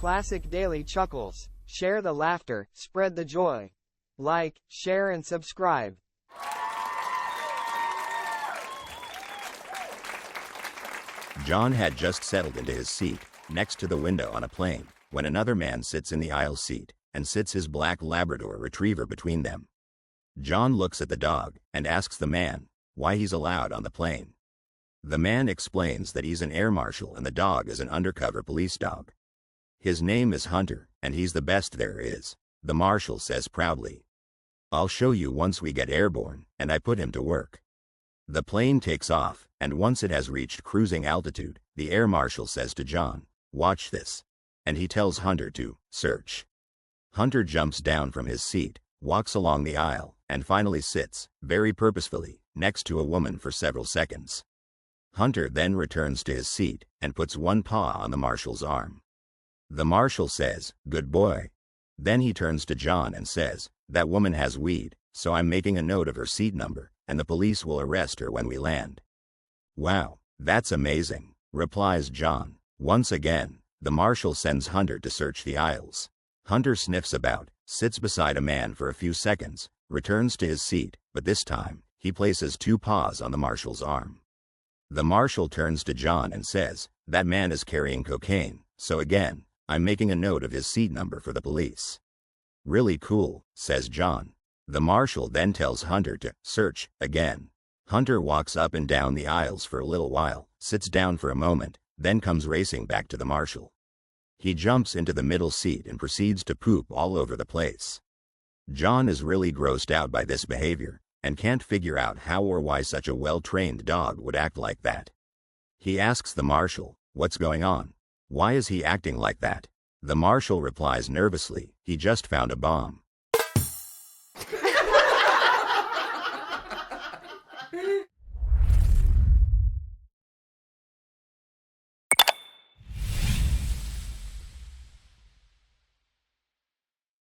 classic daily chuckles. Share the laughter, spread the joy. Like, share and subscribe. John had just settled into his seat, next to the window on a plane, when another man sits in the aisle seat, and sits his Black Labrador Retriever between them. John looks at the dog, and asks the man why he's allowed on the plane. The man explains that he's an air marshal and the dog is an undercover police dog. His name is Hunter, and he's the best there is, the marshal says proudly. I'll show you once we get airborne, and I put him to work. The plane takes off, and once it has reached cruising altitude, the air marshal says to John, "Watch this." And he tells Hunter to search. Hunter jumps down from his seat, walks along the aisle, and finally sits, very purposefully, next to a woman for several seconds. Hunter then returns to his seat and puts one paw on the marshal's arm. The marshal says, "Good boy." Then he turns to John and says, "That woman has weed, so I'm making a note of her seat number, and the police will arrest her when we land." "Wow, that's amazing," replies John. Once again, the marshal sends Hunter to search the aisles. Hunter sniffs about, sits beside a man for a few seconds, returns to his seat, but this time, he places two paws on the marshal's arm. The marshal turns to John and says, "That man is carrying cocaine, so again, I'm making a note of his seat number for the police." "Really cool," says John. The marshal then tells Hunter to search again. Hunter walks up and down the aisles for a little while, sits down for a moment, then comes racing back to the marshal. He jumps into the middle seat and proceeds to poop all over the place. John is really grossed out by this behavior, and can't figure out how or why such a well-trained dog would act like that. He asks the marshal, "What's going on? Why is he acting like that?" The marshal replies nervously, "He just found a bomb."